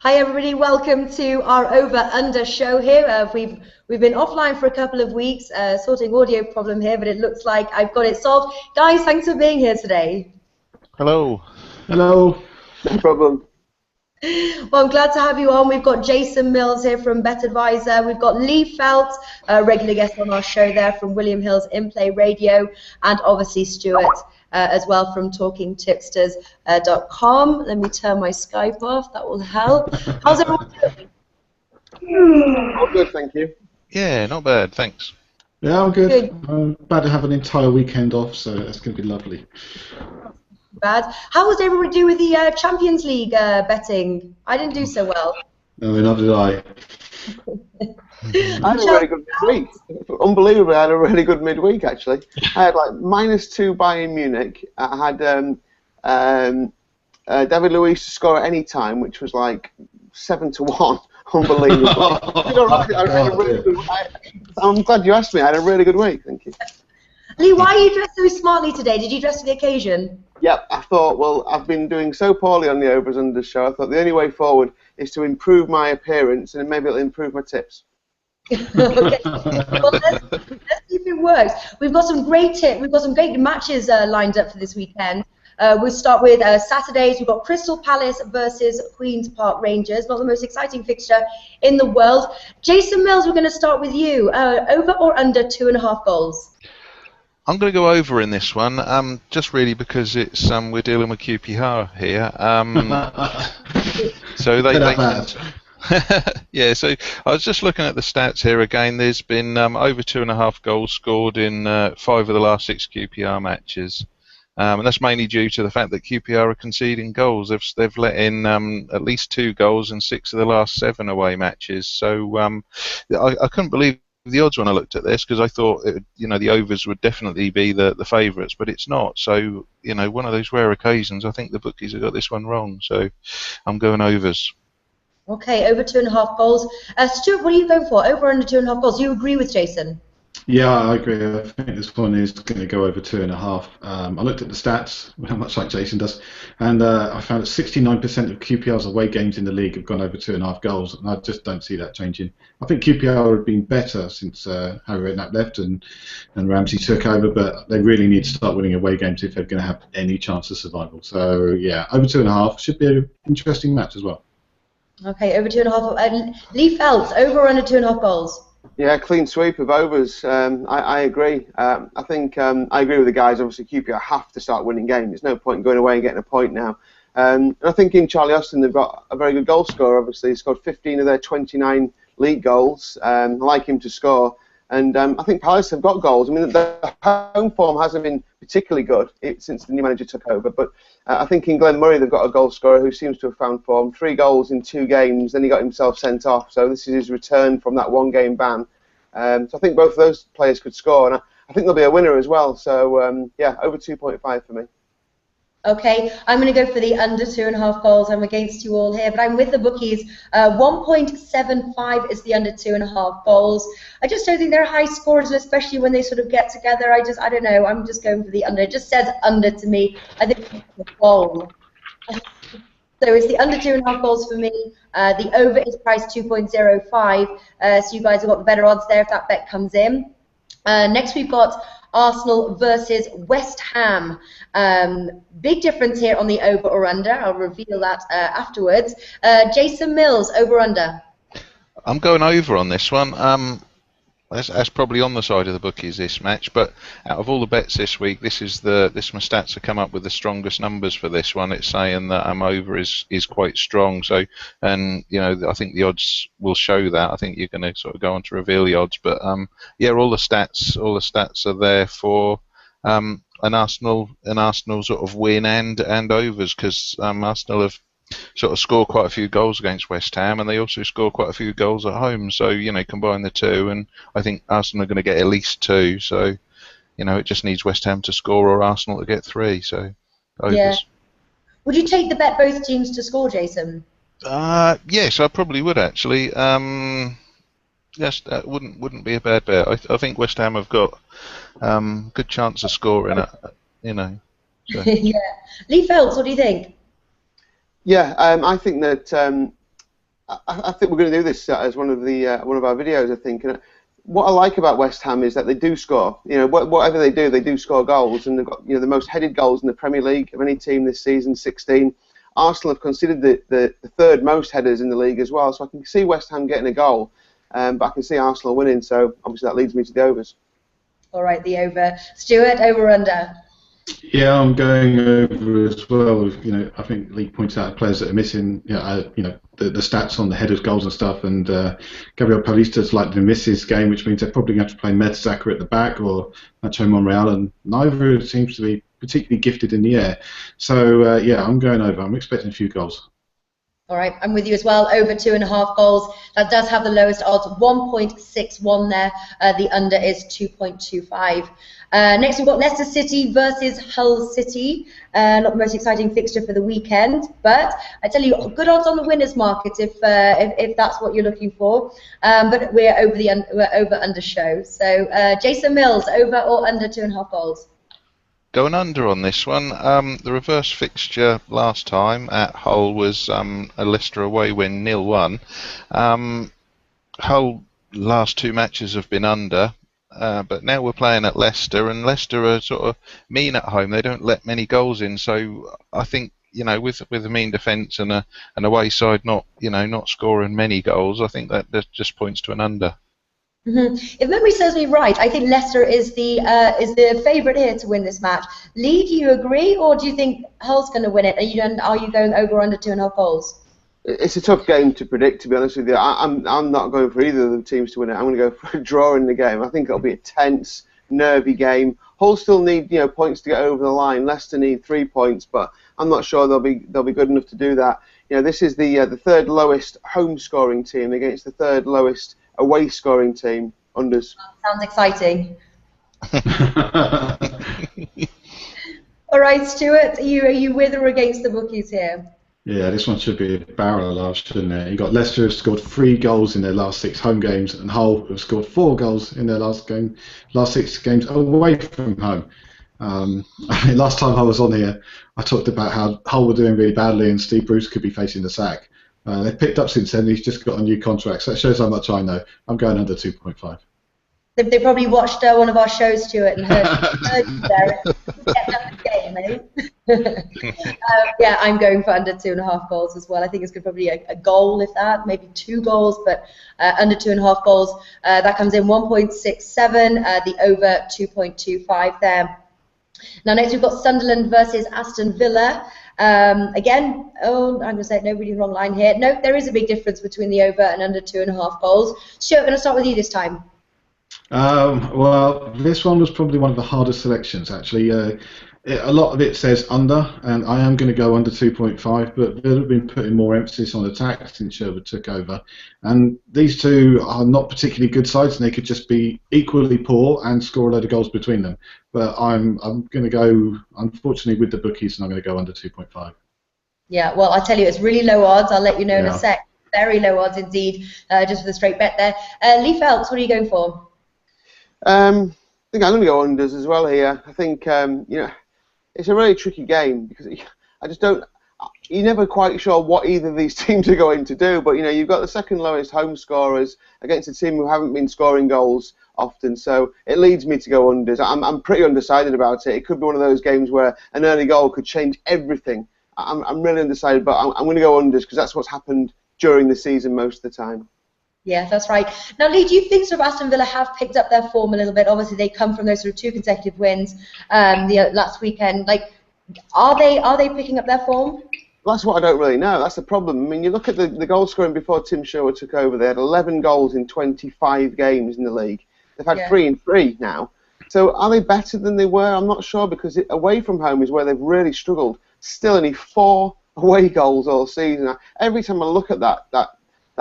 Hi everybody, welcome to our over-under show here. We've been offline for a couple of weeks, sorting audio problem here, but it looks like I've got it solved. Guys, thanks for being here today. Hello. Hello. No problem. Well, I'm glad to have you on. We've got Jason Mills here from BetAdvisor. We've got Lee Phelps, a regular guest on our show there from William Hill's In Play Radio, and obviously Stuart as well from Talking Tipsters.com. Let me turn my Skype off. That will help. How's everyone doing? All good, thank you. Yeah, not bad, thanks. Yeah, I'm good. I'm about to have an entire weekend off, so that's going to be lovely. Bad. How was everyone do with the Champions League betting? I didn't do so well. No, neither did I. I had a really good midweek. Unbelievably, I had a really good midweek, actually. I had like -2 Bayern Munich. I had David Luiz to score at any time, which was like 7-1. Unbelievable. I'm glad you asked me. I had a really good week, thank you. Lee, why are you dressed so smartly today? Did you dress for the occasion? Yep, I thought, well, I've been doing so poorly on the overs under show. I thought the only way forward is to improve my appearance, and maybe it'll improve my tips. Okay. Well, let's see if it works. We've got some great matches lined up for this weekend. We'll start with Saturdays. We've got Crystal Palace versus Queen's Park Rangers. Not the most exciting fixture in the world. Jason Mills, we're going to start with you. Over or under 2.5 goals? I'm going to go over in this one, just really because it's we're dealing with QPR here. So yeah. So I was just looking at the stats here again. There's been over 2.5 goals scored in 5 of the last 6 QPR matches, and that's mainly due to the fact that QPR are conceding goals. They've let in at least 2 goals in 6 of the last 7 away matches. So I couldn't believe the odds when I looked at this, because I thought the overs would definitely be the favourites, but it's not. So one of those rare occasions, I think the bookies have got this one wrong. So I'm going overs. Okay, over 2.5 goals. Stuart, what are you going for? Over or under 2.5 goals? Do you agree with Jason? Yeah, I agree. I think this one is going to go over 2.5. I looked at the stats, much like Jason does, and I found that 69% of QPR's away games in the league have gone over 2.5 goals, and I just don't see that changing. I think QPR have been better since Harry Redknapp left and Ramsey took over, but they really need to start winning away games if they're going to have any chance of survival. So yeah, over 2.5 should be an interesting match as well. Okay, over 2.5. Lee Phelps, over or under 2.5 goals? Yeah, clean sweep of overs. I agree. I think I agree with the guys. Obviously, QPR have to start winning games. There's no point in going away and getting a point now. And I think in Charlie Austin, they've got a very good goal scorer, obviously. He's scored 15 of their 29 league goals. I like him to score. And I think Palace have got goals. I mean, the home form hasn't been particularly good since the new manager took over. But I think in Glenn Murray, they've got a goal scorer who seems to have found form. 3 goals in 2 games, then he got himself sent off. So this is his return from that 1-game ban. So I think both of those players could score. And I think there'll be a winner as well. So, yeah, over 2.5 for me. Okay, I'm going to go for the under 2.5 goals. I'm against you all here, but I'm with the bookies. 1.75 is the under 2.5 goals. I just don't think they're high scorers, especially when they sort of get together. I don't know. I'm just going for the under. It just says under to me. I think it's a goal. So it's the under 2.5 goals for me. The over is priced 2.05. So you guys have got the better odds there if that bet comes in. Next we've got Arsenal versus West Ham. Big difference here on the over or under. I'll reveal that afterwards. Jason Mills, over or under? I'm going over on this one. That's probably on the side of the bookies, this match, but out of all the bets this week, my stats have come up with the strongest numbers for this one. It's saying that over is quite strong. So, and I think the odds will show that. I think you're going to sort of go on to reveal the odds, but yeah, all the stats are there for an Arsenal sort of win and overs, because Arsenal have sort of score quite a few goals against West Ham, and they also score quite a few goals at home. So combine the two, and I think Arsenal are going to get at least 2. So it just needs West Ham to score or Arsenal to get 3. So overs. Yeah. Would you take the bet both teams to score, Jason? Yes, I probably would actually. Yes, that wouldn't be a bad bet. I think West Ham have got good chance of scoring it. So. Yeah. Lee Phelps, what do you think? Yeah, I think that I think we're going to do this as one of our videos, I think. And what I like about West Ham is that they do score. Whatever they do score goals, and they've got the most headed goals in the Premier League of any team this season, 16. Arsenal have considered the third most headers in the league as well, so I can see West Ham getting a goal, but I can see Arsenal winning. So obviously that leads me to the overs. All right, the over. Stuart, over or under? Yeah, I'm going over as well. I think Lee points out players that are missing. The stats on the headers, goals and stuff. And Gabriel Paulista likely to miss his game, which means they're probably going to have to play Mertesacker at the back or Nacho Monreal, and neither seems to be particularly gifted in the air. So I'm going over. I'm expecting a few goals. All right, I'm with you as well. Over 2.5 goals. That does have the lowest odds, 1.61 there. The under is 2.25. Next, we've got Leicester City versus Hull City. Not the most exciting fixture for the weekend, but I tell you, good odds on the winners market if that's what you're looking for. But we're over under show. So Jason Mills, over or under 2.5 goals? Going under on this one. The reverse fixture last time at Hull was a Leicester away win 0-1. Hull last 2 matches have been under, but now we're playing at Leicester, and Leicester are sort of mean at home. They don't let many goals in, so I think with a mean defence and an away side not scoring many goals, I think that just points to an under. Mm-hmm. If memory serves me right, I think Leicester is the favourite here to win this match. Lee, do you agree, or do you think Hull's going to win it? Are you going over or under 2.5 goals? It's a tough game to predict, to be honest with you. I'm not going for either of the teams to win it. I'm going to go for a draw in the game. I think it'll be a tense, nervy game. Hull still need points to get over the line. Leicester need 3 points, but I'm not sure they'll be good enough to do that. This is the third lowest home scoring team against the third lowest away scoring team. Unders. Sounds exciting. All right, Stuart, are you with or against the bookies here? Yeah, this one should be a barrel of shouldn't it? You got Leicester have scored 3 goals in their last 6 home games, and Hull have scored 4 goals in their last 6 games away from home. Last time I was on here, I talked about how Hull were doing really badly and Steve Bruce could be facing the sack. They've picked up since then. He's just got a new contract, so that shows how much I know. I'm going under 2.5. They probably watched one of our shows, Stuart, and heard you there. Kept up the game, eh? Yeah, I'm going for under 2.5 goals as well. I think it's probably a goal, if that, maybe 2 goals, but under 2.5 goals. That comes in 1.67. The over 2.25 there. Now next we've got Sunderland versus Aston Villa. Again, I'm going to say no, really wrong line here. No, there is a big difference between the over and under 2.5 goals. Stuart, I'm going to start with you this time. Well, this one was probably one of the hardest selections, actually. A lot of it says under, and I am going to go under 2.5, but they've been putting more emphasis on attack since Sherwood took over. And these two are not particularly good sides, and they could just be equally poor and score a load of goals between them. But I'm going to go, unfortunately, with the bookies, and I'm going to go under 2.5. Yeah, well, I tell you, it's really low odds. I'll let you know in a sec. Very low odds indeed, just for the straight bet there. Lee Phelps, what are you going for? I think I'm going to go unders as well here. I think, it's a really tricky game because I just don't. You're never quite sure what either of these teams are going to do. But you've got the second lowest home scorers against a team who haven't been scoring goals often. So it leads me to go unders. I'm pretty undecided about it. It could be one of those games where an early goal could change everything. I'm really undecided, but I'm going to go unders because that's what's happened during the season most of the time. Yeah, that's right. Now, Lee, do you think sort of Aston Villa have picked up their form a little bit? Obviously, they come from those sort of 2 consecutive wins last weekend. Like, are they picking up their form? That's what I don't really know. That's the problem. I mean, you look at the goal scoring before Tim Sherwood took over. They had 11 goals in 25 games in the league. They've had 3 and 3 now. So are they better than they were? I'm not sure because away from home is where they've really struggled. Still only 4 away goals all season. Every time I look at that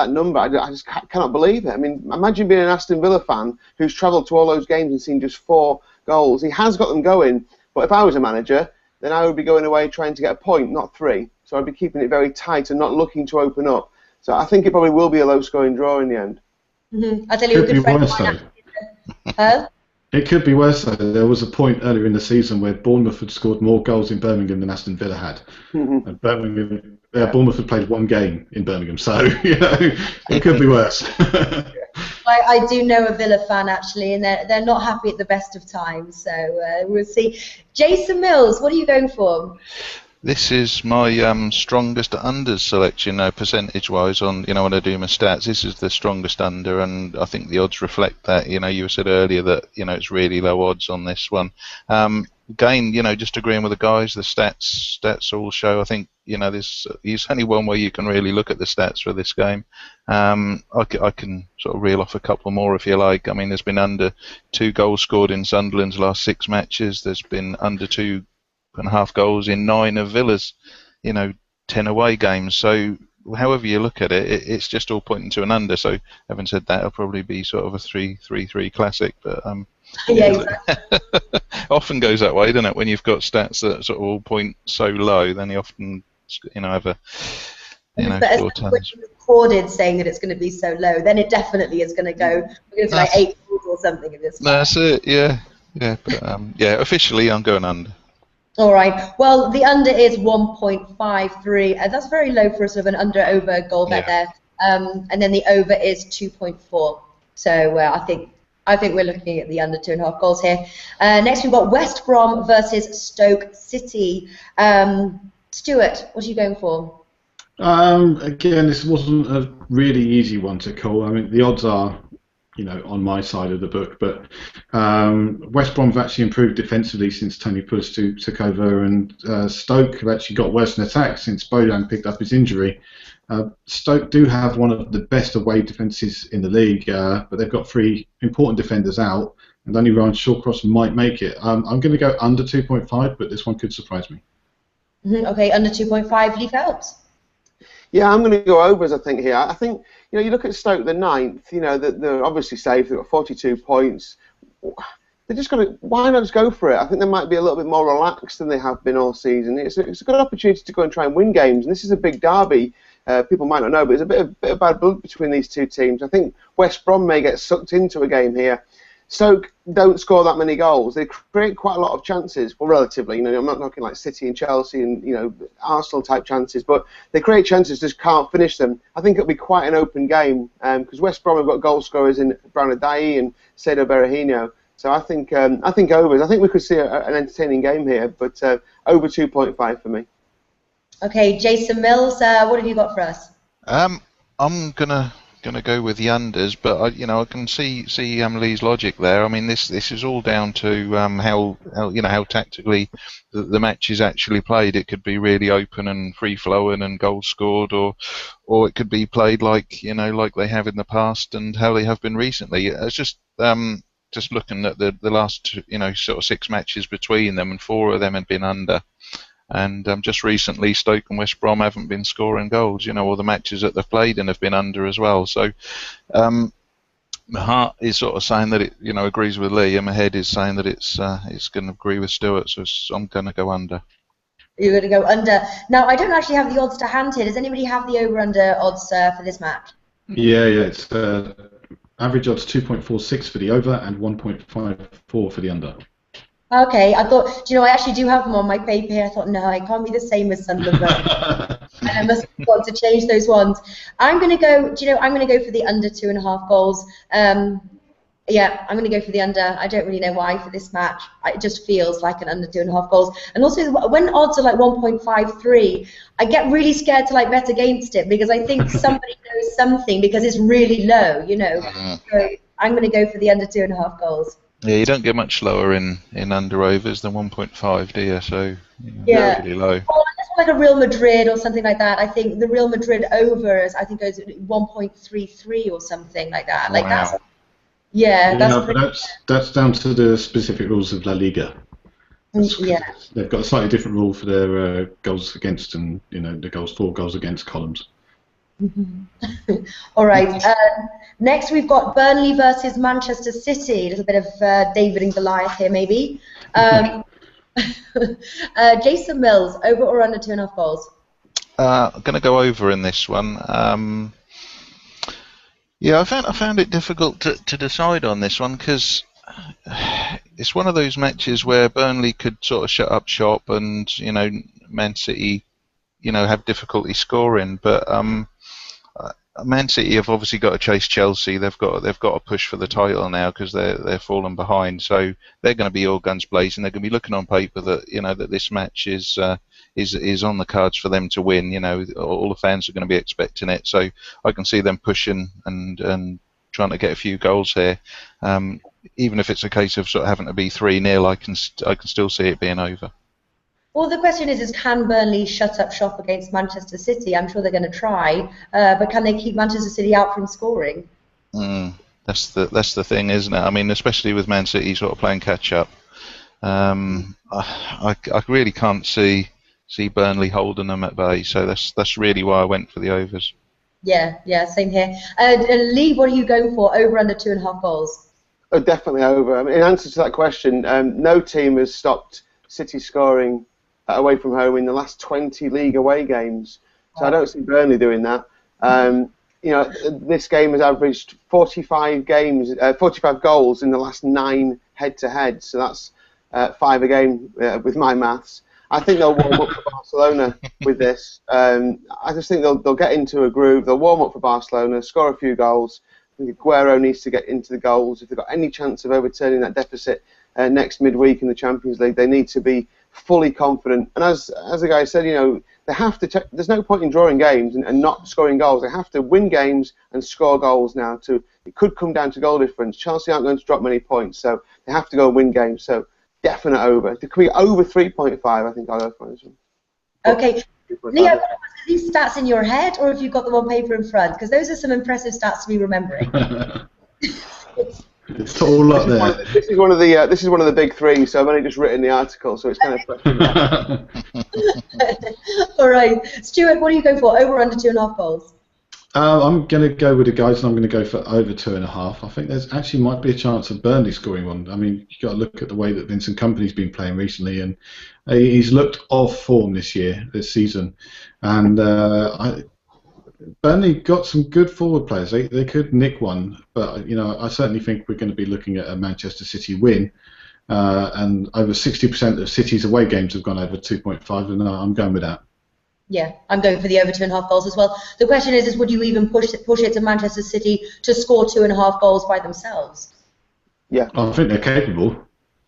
number, I just cannot believe it. I mean, imagine being an Aston Villa fan who's travelled to all those games and seen just 4 goals. He has got them going, but if I was a manager, then I would be going away trying to get a point, not 3. So I'd be keeping it very tight and not looking to open up. So I think it probably will be a low-scoring draw in the end. Mm-hmm. I'll tell you a good friend of mine. Huh? It could be worse though. There was a point earlier in the season where Bournemouth had scored more goals in Birmingham than Aston Villa had. And Bournemouth had played one game in Birmingham, so it could be worse. I do know a Villa fan actually, and they're not happy at the best of times. So we'll see. Jason Mills, what are you going for? This is my strongest unders selection, percentage-wise. On when I do my stats, this is the strongest under, and I think the odds reflect that. You said earlier that it's really low odds on this one. Again, just agreeing with the guys, the stats all show. I think there's only one way you can really look at the stats for this game. I can sort of reel off a couple more if you like. I mean, there's been under 2 goals scored in Sunderland's last 6 matches. There's been under 2.5 goals in 9 of Villa's, 10 away games. So however you look at it, it's just all pointing to an under. So having said that, it'll probably be sort of a 3-3-3 classic. But yeah, exactly. Often goes that way, doesn't it? When you've got stats that sort of all point so low, then you often, have a, but when you recorded saying that it's going to be so low, then it definitely is going to go. We're going to like 8 goals or something in this. That's it. Yeah. But officially, I'm going under. All right. Well, the under is 1.53. That's very low for sort of an under-over goal bet there. And then the over is 2.4. So I think we're looking at the under 2.5 goals here. Next, we've got West Brom versus Stoke City. Stuart, what are you going for? Again, this wasn't a really easy one to call. I mean, the odds are, on my side of the book, but West Brom have actually improved defensively since Tony Pulis took over, and Stoke have actually got worse in attack since Bojan picked up his injury. Stoke do have one of the best away defences in the league, but they've got 3 important defenders out, and only Ryan Shawcross might make it. I'm going to go under 2.5, but this one could surprise me. Okay, under 2.5, Lee Phelps. Yeah, I'm going to go overs, I think, here. I think, you look at Stoke, the 9th, they're obviously safe. They've got 42 points. They're just going to, why not just go for it? I think they might be a little bit more relaxed than they have been all season. It's a good opportunity to go and try and win games, and this is a big derby. People might not know, but there's a bit of bad blood between these 2 teams. I think West Brom may get sucked into a game here. Stoke don't score that many goals. They create quite a lot of chances, well, relatively. I'm not talking like City and Chelsea and Arsenal type chances, but they create chances, just can't finish them. I think it'll be quite an open game because West Brom have got goal scorers in Brown Adai and Saido Berahino. So I think overs. I think we could see an entertaining game here, but over 2.5 for me. Okay, Jason Mills, what have you got for us? I'm gonna go with the unders, but I can see Lee's logic there. I mean, this is all down to how tactically the match is actually played. It could be really open and free flowing and goals scored, or it could be played like like they have in the past and how they have been recently. It's just looking at the last sort of 6 matches between them, and 4 of them had been under. And just recently, Stoke and West Brom haven't been scoring goals. All the matches that they've played in have been under as well. So my heart is sort of saying that it, agrees with Lee, and my head is saying that it's going to agree with Stuart. So I'm going to go under. You're going to go under. Now, I don't actually have the odds to hand here. Does anybody have the over/under odds for this match? Yeah. It's average odds 2.46 for the over and 1.54 for the under. Okay, I thought, I actually do have them on my paper here. I thought, no, it can't be the same as Sunderland. And I must want to change those ones. I'm going to go, I'm going to go for the under 2.5 goals. Yeah, I'm going to go for the under. I don't really know why for this match. It just feels like an under 2.5 goals. And also, when odds are like 1.53, I get really scared to bet against it because I think somebody knows something because it's really low, So I'm going to go for the under 2.5 goals. Yeah, you don't get much lower in under overs than 1.5, do you? So really low. Well, like a Real Madrid or something like that. I think the Real Madrid overs, I think, goes 1.33 or something like that. Wow. That's down to the specific rules of La Liga. They've got a slightly different rule for their goals against and the goals for, goals against columns. All right. Next, we've got Burnley versus Manchester City. A little bit of David and Goliath here, maybe. Jason Mills, over or under 2.5 goals? I'm going to go over in this one. I found it difficult to decide on this one because it's one of those matches where Burnley could sort of shut up shop, and Man City, have difficulty scoring. But Man City have obviously got to chase Chelsea. They've got to push for the title now because they're falling behind. So they're going to be all guns blazing. They're going to be looking on paper that that this match is on the cards for them to win. All the fans are going to be expecting it. So I can see them pushing and trying to get a few goals here. Even if it's a case of sort of having to be 3-0, I can still see it being over. Well, the question is can Burnley shut up shop against Manchester City? I'm sure they're going to try, but can they keep Manchester City out from scoring? That's the thing, isn't it? I mean, especially with Man City sort of playing catch up. I really can't see Burnley holding them at bay. So that's really why I went for the overs. Yeah, same here. Lee, what are you going for? Over under 2.5 goals? Oh, definitely over. I mean, in answer to that question, no team has stopped City scoring away from home in the last 20 league away games. So I don't see Burnley doing that. This game has averaged 45 goals in the last 9 head-to-head. So that's 5 a game with my maths. I think they'll warm up for Barcelona with this. I just think they'll get into a groove. They'll warm up for Barcelona, score a few goals. I think Aguero needs to get into the goals. If they've got any chance of overturning that deficit next midweek in the Champions League, they need to be fully confident. And as the guy said, they have to. There's no point in drawing games and not scoring goals. They have to win games and score goals now. It could come down to goal difference. Chelsea aren't going to drop many points, so they have to go and win games. So definite over. It could be over 3.5. I think I'll go for this one. Okay. Leo, are these stats in your head, or have you got them on paper in front? Because those are some impressive stats to be remembering. It's all up there. This is one of the big three, so I've only just written the article, so it's kind of. All right, Stuart, what are you going for? Over or under 2.5 goals? I'm going to go with the guys, and I'm going to go for over 2.5. I think there's actually might be a chance of Burnley scoring one. I mean, you've got to look at the way that Vincent Kompany's been playing recently, and he's looked off form this season. And Burnley got some good forward players. They could nick one, but I certainly think we're going to be looking at a Manchester City win. And over 60% of City's away games have gone over 2.5, and I'm going with that. Yeah, I'm going for the over 2.5 goals as well. The question is would you even push it to Manchester City to score 2.5 goals by themselves? Yeah. I think they're capable.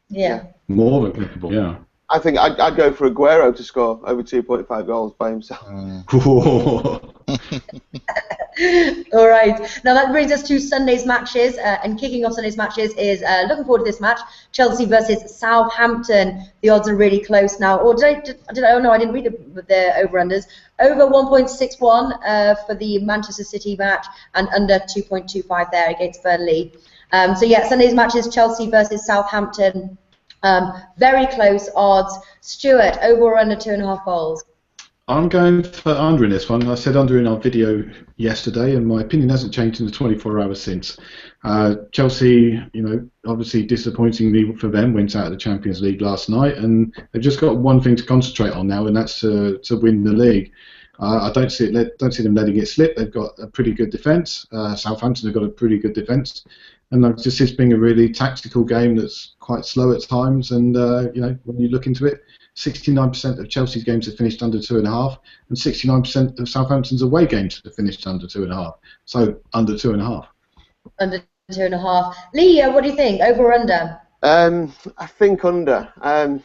Yeah. More than capable, yeah. I think I'd go for Aguero to score over 2.5 goals by himself. All right. Now that brings us to Sunday's matches, and kicking off Sunday's matches is looking forward to this match: Chelsea versus Southampton. The odds are really close now. Or did I? Oh no, I didn't read the over/unders. Over 1.61 for the Manchester City match, and under 2.25 there against Burnley. So yeah, Sunday's match is Chelsea versus Southampton. Very close odds. Stuart, over or under 2.5 goals? I'm going for under in this one. I said under in our video yesterday, and my opinion hasn't changed in the 24 hours since. Chelsea, obviously disappointingly for them, went out of the Champions League last night, and they've just got one thing to concentrate on now, and that's to win the league. I don't see them letting it slip. They've got a pretty good defence. Southampton have got a pretty good defence. And I just see it being a really tactical game that's quite slow at times. And, when you look into it, 69% of Chelsea's games have finished under 2.5, and 69% of Southampton's away games have finished under 2.5. So under 2.5. Under 2.5. Lee, what do you think? Over or under? I think under. It's going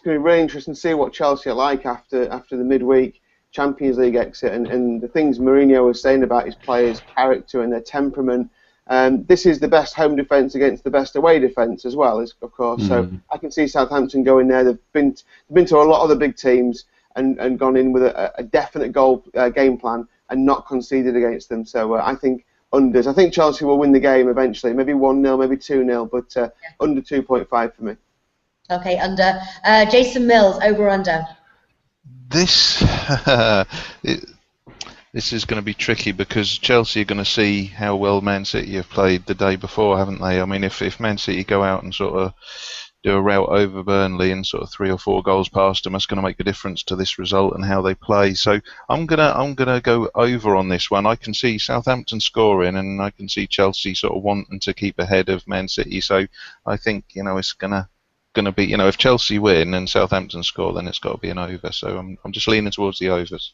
to be really interesting to see what Chelsea are like after the midweek Champions League exit, and the things Mourinho was saying about his players' character and their temperament. This is the best home defence against the best away defence as well, of course. So I can see Southampton going there. They've been to a lot of the big teams and gone in with a definite goal game plan and not conceded against them. So I think unders. I think Chelsea will win the game eventually, maybe 1-0, maybe 2-0, but under 2.5 for me. Okay, under. Jason Mills, over or under? This is going to be tricky because Chelsea are going to see how well Man City have played the day before, haven't they? I mean, if Man City go out and sort of do a rout over Burnley and sort of 3 or 4 goals past them. That's going to make a difference to this result and how they play. So I'm gonna go over on this one. I can see Southampton scoring, and I can see Chelsea sort of wanting to keep ahead of Man City. So I think it's gonna be, if Chelsea win and Southampton score, then it's got to be an over. So I'm just leaning towards the overs.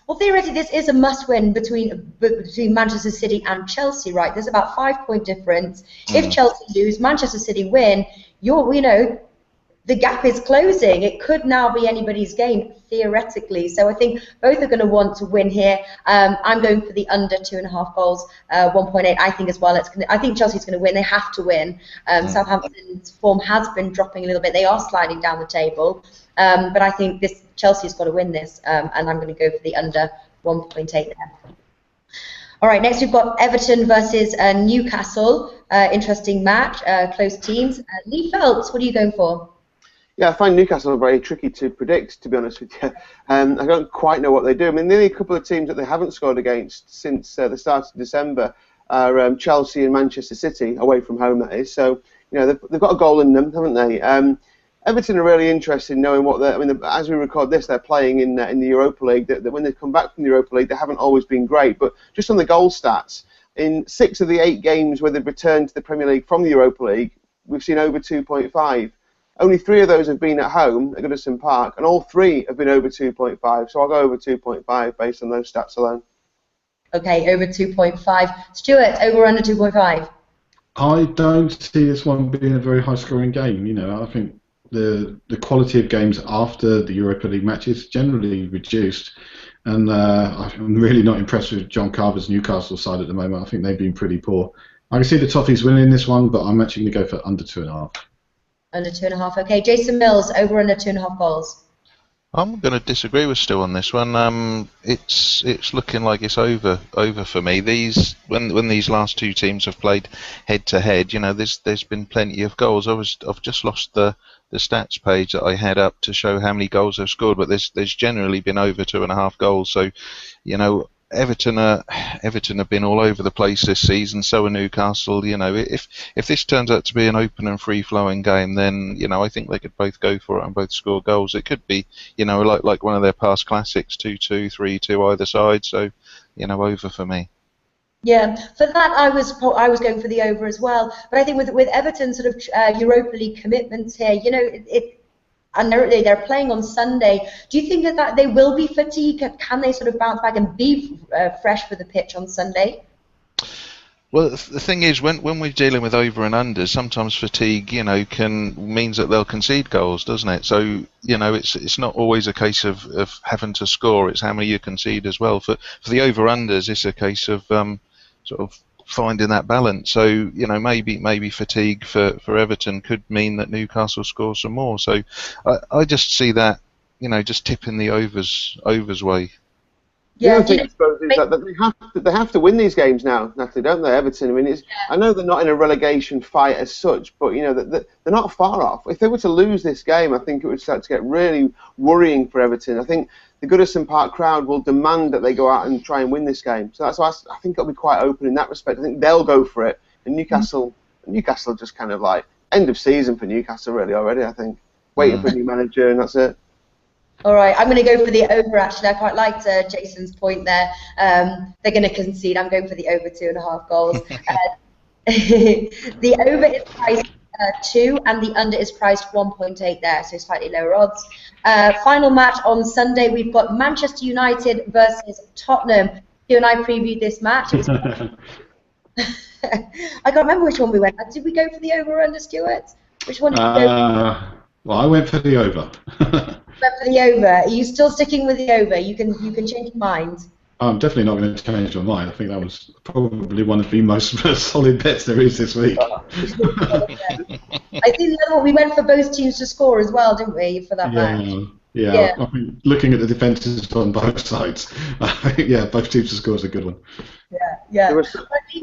Well, theoretically, this is a must-win between Manchester City and Chelsea, right? There's about 5-point difference. If Chelsea lose, Manchester City win, the gap is closing. It could now be anybody's game, theoretically. So I think both are going to want to win here. I'm going for the under 2.5 goals, 1.8. I think as well. I think Chelsea's going to win. They have to win. Southampton's form has been dropping a little bit. They are sliding down the table. But I think Chelsea's got to win this, and I'm going to go for the under 1.8 there. All right, next we've got Everton versus Newcastle. Interesting match, close teams. Lee Phelps, what are you going for? Yeah, I find Newcastle very tricky to predict, to be honest with you. I don't quite know what they do. I mean, the only couple of teams that they haven't scored against since the start of December are Chelsea and Manchester City, away from home, that is. So, they've got a goal in them, haven't they? Everton are really interested in knowing what as we record this, they're playing in the Europa League. That when they come back from the Europa League, they haven't always been great. But just on the goal stats, in 6 of the 8 games where they've returned to the Premier League from the Europa League, we've seen over 2.5. Only 3 of those have been at home at Goodison Park, and all 3 have been over 2.5. So I'll go over 2.5 based on those stats alone. Okay, over 2.5. Stuart, over or under 2.5? I don't see this one being a very high-scoring game. I think the quality of games after the Europa League matches generally reduced, and I'm really not impressed with John Carver's Newcastle side at the moment. I think they've been pretty poor. I can see the Toffees winning this one, but I'm actually going to go for under 2.5. Under 2.5. Okay, Jason Mills, over or under 2.5 goals? I'm going to disagree with Stu on this one. It's looking like it's over for me. When these last 2 teams have played head to head, there's been plenty of goals. I've just lost the stats page that I had up to show how many goals they've scored, but there's generally been over 2.5 goals. So, Everton have been all over the place this season. So are Newcastle. If this turns out to be an open and free flowing game, then I think they could both go for it and both score goals. It could be like one of their past classics, 2-2, 3-2 either side. So over for me. Yeah, for that I was going for the over as well. But I think with Everton's sort of Europa League commitments here, and they're playing on Sunday. Do you think that they will be fatigued? Can they sort of bounce back and be fresh for the pitch on Sunday? Well, the thing is, when we're dealing with over and unders, sometimes fatigue, means that they'll concede goals, doesn't it? So, it's not always a case of having to score; it's how many you concede as well. For the over unders, it's a case of sort of finding that balance. So, maybe fatigue for Everton could mean that Newcastle scores some more. So, I just see that, just tipping the overs way. Yeah, the other thing, I suppose, is that they have to win these games now, Natalie, don't they, Everton? I mean, I know they're not in a relegation fight as such, but they're not far off. If they were to lose this game, I think it would start to get really worrying for Everton. I think the Goodison Park crowd will demand that they go out and try and win this game. So that's why I think it'll be quite open in that respect. I think they'll go for it, and Newcastle just kind of like end of season for Newcastle really already. I think waiting for a new manager, and that's it. All right, I'm going to go for the over, actually. I quite liked Jason's point there. They're going to concede. I'm going for the over 2.5 goals. The over is priced 2 and the under is priced 1.8 there, so slightly lower odds. Final match on Sunday, we've got Manchester United versus Tottenham. You and I previewed this match. It was I can't remember which one we went. Did we go for the over or under, Stuart? Which one did we go for? Well, I went for the over. Went for the over. Are you still sticking with the over? You can change your mind. I'm definitely not going to change my mind. I think that was probably one of the most solid bets there is this week. I think the other one, we went for both teams to score as well, didn't we, for that match? Yeah. I mean, looking at the defences on both sides, both teams to score is a good one. Yeah.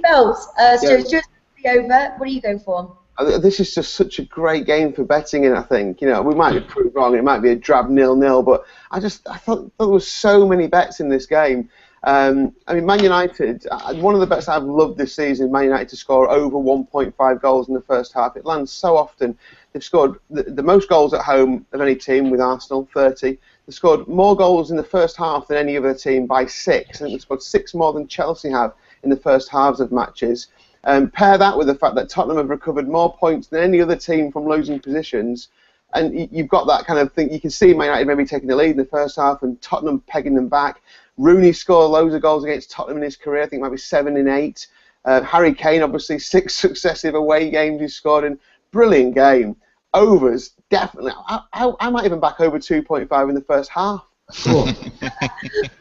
Phelps, Stuart, the over. What are you going for? This is just such a great game for betting in, I think. We might be proved wrong, it might be a drab 0-0, but I thought there was so many bets in this game. I mean, Man United, one of the bets I've loved this season is Man United to score over 1.5 goals in the first half. It lands so often. They've scored the most goals at home of any team with Arsenal, 30. They scored more goals in the first half than any other team by 6. I think they scored 6 more than Chelsea have in the first halves of matches. Pair that with the fact that Tottenham have recovered more points than any other team from losing positions, and you've got that kind of thing. You can see Man United maybe taking the lead in the first half and Tottenham pegging them back. Rooney scored loads of goals against Tottenham in his career. I think it might be 7 in 8. Harry Kane, obviously, 6 successive away games he's scored in. Brilliant game. Overs, definitely. I might even back over 2.5 in the first half. Cool.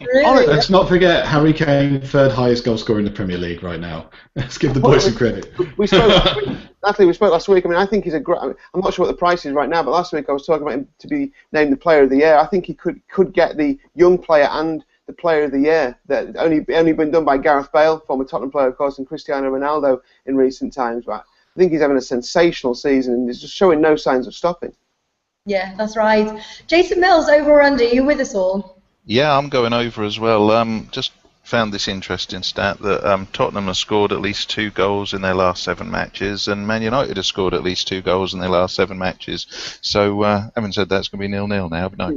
Really? Let's not forget Harry Kane, 3rd highest goal scorer in the Premier League right now. Let's give the boys some credit. Natalie, we spoke last week. I mean, I think he's a great. I'm not sure what the price is right now, but last week I was talking about him to be named the Player of the Year. I think he could get the Young Player and the Player of the Year. That only been done by Gareth Bale, former Tottenham player, of course, and Cristiano Ronaldo in recent times. But I think he's having a sensational season and he's just showing no signs of stopping. Yeah, that's right. Jason Mills, over or under? You with us all? Yeah, I'm going over as well. Just found this interesting stat that Tottenham has scored at least 2 goals in their last 7 matches, and Man United has scored at least 2 goals in their last 7 matches. So, having said that, it's going to be 0-0 now. But no,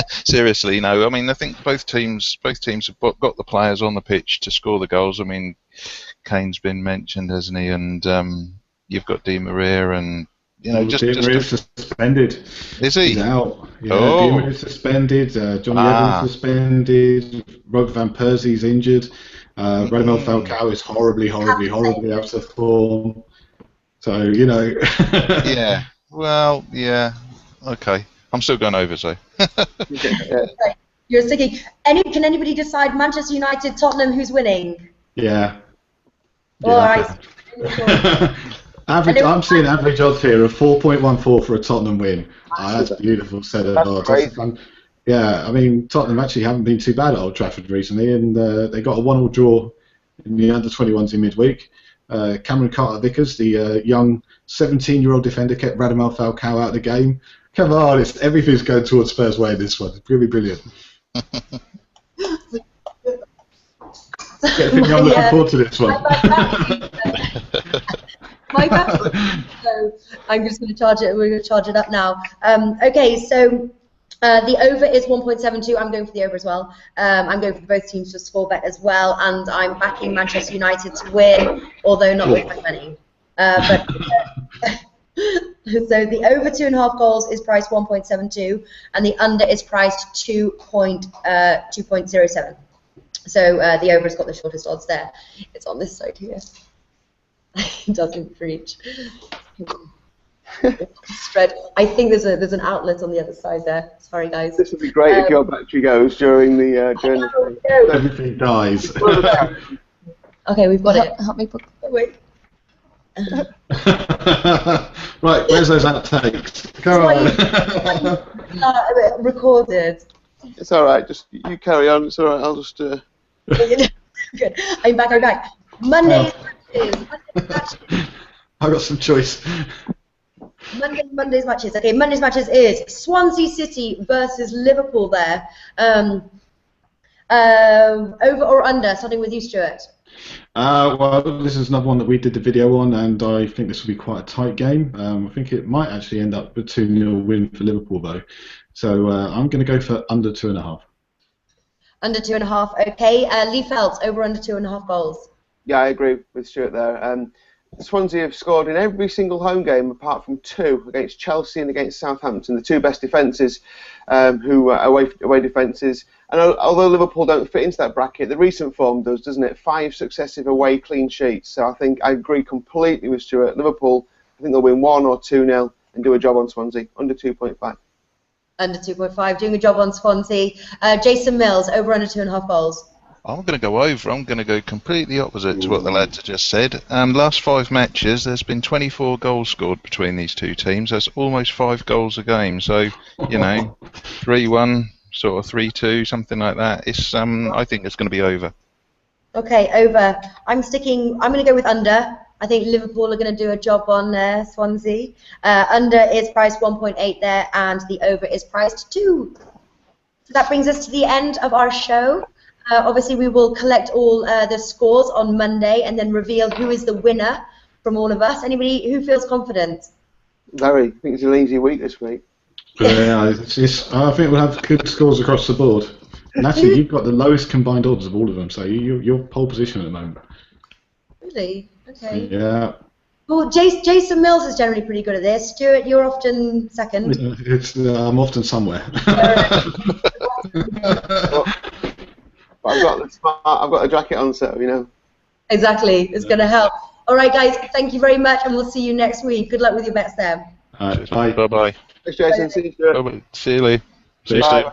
seriously, no. I mean, I think both teams have got the players on the pitch to score the goals. I mean, Kane's been mentioned, hasn't he? And you've got Di Maria and. You know, Di Maria's suspended. Is he? He's out. Yeah, Oh. Di Maria's suspended. Johnny Evans suspended. Robert Van Persie's injured. Radamel Falcao is horribly out of form. So, you know. Yeah. Well, yeah. Okay. I'm still going over, so. You're thinking. Can anybody decide Manchester United, Tottenham, who's winning? Yeah. All right. I'm seeing average odds here of 4.14 for a Tottenham win. That's a beautiful set of odds. Yeah, I mean, Tottenham actually haven't been too bad at Old Trafford recently, and they got a 1-1 draw in the under-21s in midweek. Cameron Carter-Vickers, the young 17-year-old defender, kept Radamel Falcao out of the game. Come on, everything's going towards Spurs' way in this one. It's really brilliant. I'm looking forward to this one. My bad. So I'm just going to charge it. We're going to charge it up now. Okay, so the over is 1.72. I'm going for the over as well. I'm going for both teams to score bet as well, and I'm backing Manchester United to win, although not with my money. So the over 2.5 goals is priced 1.72, and the under is priced 2.07. So the over has got the shortest odds there. It's on this side here. It doesn't reach. Spread. I think there's an outlet on the other side there. Sorry, guys. This would be great if your battery goes during the journey. Everything dies. Okay, we've got it. Help me book. Wait. Right, where's those outtakes? Come on. Recorded. It's all right. Just you carry on. It's all right. I'll just. Good. I'm back. Mondays matches. I got some choice. Monday's matches. Okay, Monday's matches is Swansea City versus Liverpool there. Over or under? Starting with you, Stuart. Well, this is another one that we did the video on, and I think this will be quite a tight game. I think it might actually end up with a 2-0 win for Liverpool, though. So I'm going to go for under 2.5. Under 2.5, okay. Lee Phelps, over under 2.5 goals. Yeah, I agree with Stuart there. Swansea have scored in every single home game apart from 2 against Chelsea and against Southampton, the 2 best defences, who are away defences. And although Liverpool don't fit into that bracket, the recent form does, doesn't it? 5 successive away clean sheets. So I think I agree completely with Stuart. Liverpool, I think they'll win 1 or 2-0 and do a job on Swansea, under 2.5. Under 2.5, doing a job on Swansea. Jason Mills, over under 2.5 goals. I'm going to go over. I'm going to go completely opposite to what the lads have just said. Last 5 matches, there's been 24 goals scored between these 2 teams. That's almost 5 goals a game. So, you know, 3-1, sort of 3-2, something like that. It's I think it's going to be over. Okay, over. I'm going to go with under. I think Liverpool are going to do a job on Swansea. Under is priced 1.8 there, and the over is priced 2. So that brings us to the end of our show. Obviously, we will collect all the scores on Monday and then reveal who is the winner from all of us. Anybody who feels confident? Very. I think it's an easy week this week. Yeah, I think we'll have good scores across the board. Natalie, you've got the lowest combined odds of all of them, so you're pole position at the moment. Really? Okay. Yeah. Well, Jason Mills is generally pretty good at this. Stuart, you're often second. I'm often somewhere. But I've got a jacket on, so you know. Exactly, it's going to help. All right, guys, thank you very much, and we'll see you next week. Good luck with your bets there. All right, bye. Bye bye. Thanks, Jason. See you, Stuart. See you, Lee. See you soon.